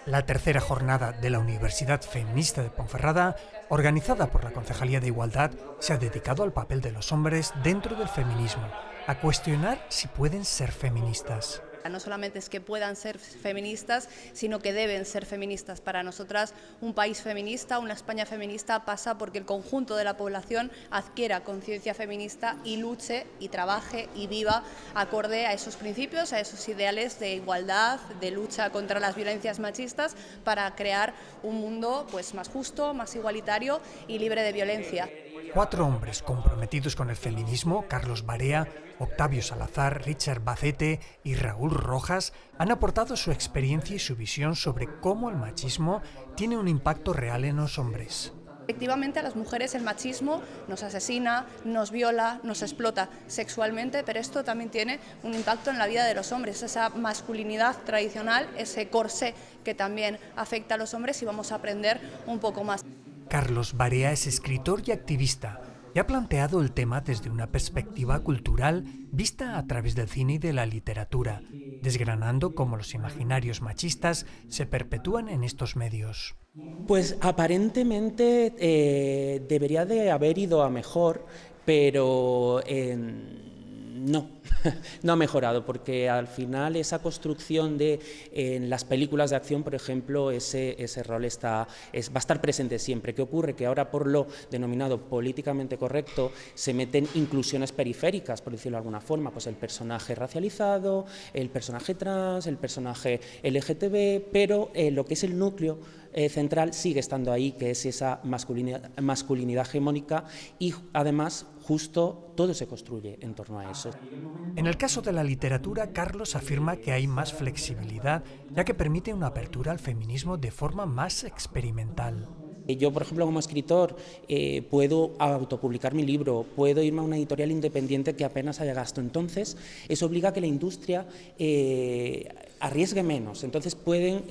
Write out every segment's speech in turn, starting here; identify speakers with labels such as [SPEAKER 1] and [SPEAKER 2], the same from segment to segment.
[SPEAKER 1] La tercera jornada de la Universidad Feminista de Ponferrada, organizada por la Concejalía de Igualdad, se ha dedicado al papel de los hombres dentro del feminismo, a cuestionar si pueden ser feministas.
[SPEAKER 2] No solamente es que puedan ser feministas, sino que deben ser feministas. Para nosotras, un país feminista, una España feminista, pasa porque el conjunto de la población adquiera conciencia feminista y luche y trabaje y viva acorde a esos principios, a esos ideales de igualdad, de lucha contra las violencias machistas, para crear un mundo más justo, más igualitario y libre de violencia.
[SPEAKER 1] 4 hombres comprometidos con el feminismo, Carlos Barea, Octavio Salazar, Richard Bacete y Raúl Rojas, han aportado su experiencia y su visión sobre cómo el machismo tiene un impacto real en los hombres.
[SPEAKER 2] Efectivamente, a las mujeres el machismo nos asesina, nos viola, nos explota sexualmente, pero esto también tiene un impacto en la vida de los hombres, esa masculinidad tradicional, ese corsé que también afecta a los hombres, y vamos a aprender un poco más.
[SPEAKER 1] Carlos Barea es escritor y activista y ha planteado el tema desde una perspectiva cultural vista a través del cine y de la literatura, desgranando cómo los imaginarios machistas se perpetúan en estos medios.
[SPEAKER 3] Pues aparentemente debería de haber ido a mejor, pero no, no ha mejorado, porque al final esa construcción en las películas de acción, por ejemplo, ese rol va a estar presente siempre. ¿Qué ocurre? Que ahora, por lo denominado políticamente correcto, se meten inclusiones periféricas, por decirlo de alguna forma, pues el personaje racializado, el personaje trans, el personaje LGTB, pero lo que es el núcleo central sigue estando ahí, que es esa masculinidad hegemónica, y además justo todo se construye en torno a eso.
[SPEAKER 1] En el caso de la literatura, Carlos afirma que hay más flexibilidad, ya que permite una apertura al feminismo de forma más experimental.
[SPEAKER 3] Yo, por ejemplo, como escritor, puedo autopublicar mi libro, puedo irme a una editorial independiente que apenas haya gasto. Entonces, eso obliga a que la industria arriesgue menos. Entonces, pueden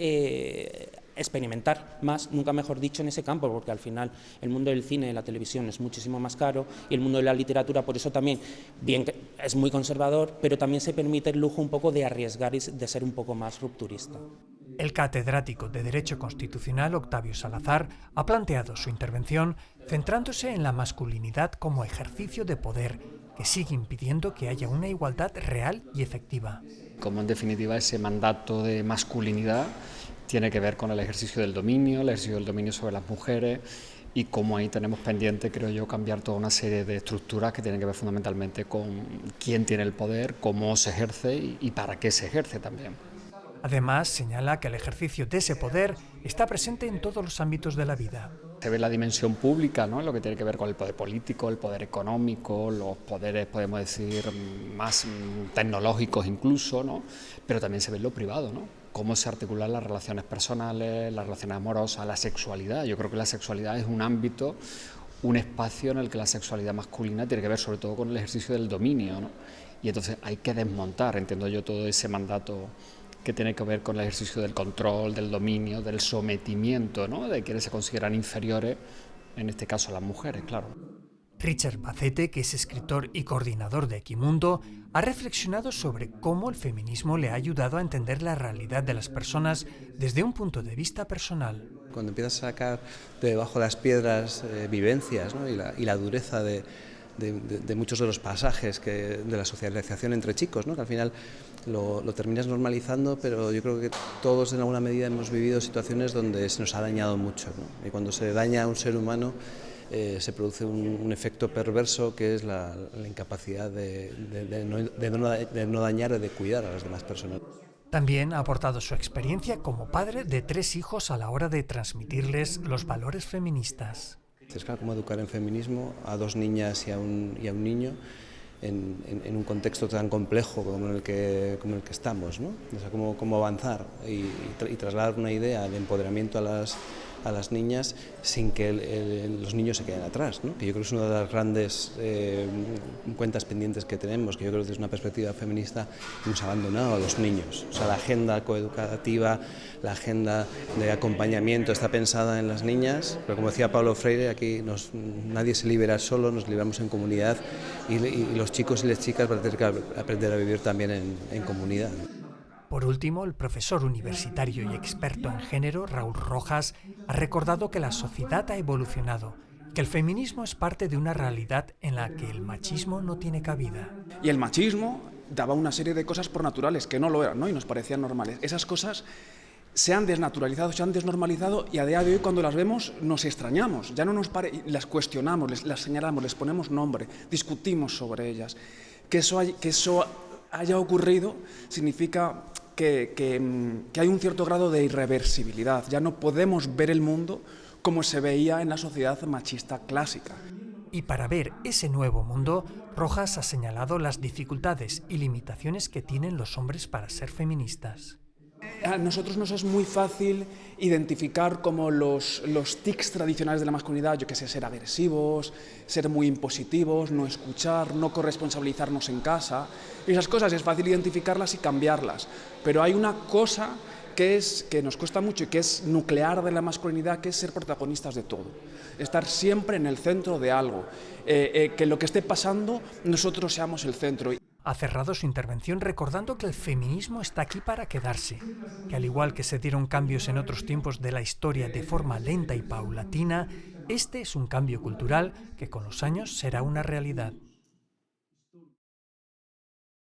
[SPEAKER 3] experimentar más, nunca mejor dicho, en ese campo, porque al final el mundo del cine y la televisión es muchísimo más caro, y el mundo de la literatura, por eso también, bien que es muy conservador, pero también se permite el lujo un poco de arriesgar y de ser un poco más rupturista.
[SPEAKER 1] El catedrático de Derecho Constitucional, Octavio Salazar, ha planteado su intervención centrándose en la masculinidad como ejercicio de poder, que sigue impidiendo que haya una igualdad real y efectiva.
[SPEAKER 4] Como en definitiva ese mandato de masculinidad tiene que ver con el ejercicio del dominio sobre las mujeres, y cómo ahí tenemos pendiente, creo yo, cambiar toda una serie de estructuras que tienen que ver fundamentalmente con quién tiene el poder, cómo se ejerce y para qué se ejerce también.
[SPEAKER 1] Además, señala que el ejercicio de ese poder está presente en todos los ámbitos de la vida.
[SPEAKER 4] Se ve la dimensión pública, ¿no? Lo que tiene que ver con el poder político, el poder económico, los poderes, podemos decir, más tecnológicos incluso, ¿no? Pero también se ve en lo privado, ¿no? Cómo se articulan las relaciones personales, las relaciones amorosas, la sexualidad. Yo creo que la sexualidad es un ámbito, un espacio en el que la sexualidad masculina tiene que ver sobre todo con el ejercicio del dominio, ¿no? Y entonces hay que desmontar, entiendo yo, todo ese mandato que tiene que ver con el ejercicio del control, del dominio, del sometimiento, ¿no? De quienes se consideran inferiores, en este caso las mujeres, claro.
[SPEAKER 1] Richard Bacete, que es escritor y coordinador de Equimundo, ha reflexionado sobre cómo el feminismo le ha ayudado a entender la realidad de las personas desde un punto de vista personal.
[SPEAKER 5] Cuando empiezas a sacar de debajo de las piedras vivencias, ¿no? y la dureza de muchos de los pasajes de la socialización entre chicos, ¿no? Que al final lo terminas normalizando, pero yo creo que todos en alguna medida hemos vivido situaciones donde se nos ha dañado mucho, ¿no? Y cuando se daña a un ser humano se produce un efecto perverso, que es la incapacidad de no dañar o de cuidar a las demás personas.
[SPEAKER 1] También ha aportado su experiencia como padre de 3 hijos a la hora de transmitirles los valores feministas.
[SPEAKER 5] Es claro, cómo educar en feminismo a 2 niñas y a un niño en un contexto tan complejo como el que estamos, ¿no? O sea, cómo avanzar y trasladar una idea de empoderamiento a las niñas sin que los niños se queden atrás, ¿no? Que yo creo que es una de las grandes cuentas pendientes que tenemos, que yo creo que desde una perspectiva feminista hemos abandonado a los niños. O sea, la agenda coeducativa, la agenda de acompañamiento está pensada en las niñas, pero como decía Paulo Freire, aquí nadie se libera solo, nos liberamos en comunidad, y los chicos y las chicas van a tener que aprender a vivir también en comunidad.
[SPEAKER 1] Por último, el profesor universitario y experto en género, Raúl Rojas, ha recordado que la sociedad ha evolucionado, que el feminismo es parte de una realidad en la que el machismo no tiene cabida.
[SPEAKER 6] Y el machismo daba una serie de cosas por naturales que no lo eran, ¿no? Y nos parecían normales. Esas cosas se han desnaturalizado, se han desnormalizado y a día de hoy cuando las vemos nos extrañamos, ya no las cuestionamos, las señalamos, les ponemos nombre, discutimos sobre ellas. Que eso haya ocurrido significa que hay un cierto grado de irreversibilidad. Ya no podemos ver el mundo como se veía en la sociedad machista clásica.
[SPEAKER 1] Y para ver ese nuevo mundo, Rojas ha señalado las dificultades y limitaciones que tienen los hombres para ser feministas.
[SPEAKER 6] A nosotros nos es muy fácil identificar como los tics tradicionales de la masculinidad, yo que sé, ser agresivos, ser muy impositivos, no escuchar, no corresponsabilizarnos en casa. Y esas cosas es fácil identificarlas y cambiarlas. Pero hay una cosa que nos cuesta mucho y que es nuclear de la masculinidad, que es ser protagonistas de todo. Estar siempre en el centro de algo. Que lo que esté pasando, nosotros seamos el centro.
[SPEAKER 1] Ha cerrado su intervención recordando que el feminismo está aquí para quedarse, que al igual que se dieron cambios en otros tiempos de la historia de forma lenta y paulatina, este es un cambio cultural que con los años será una realidad.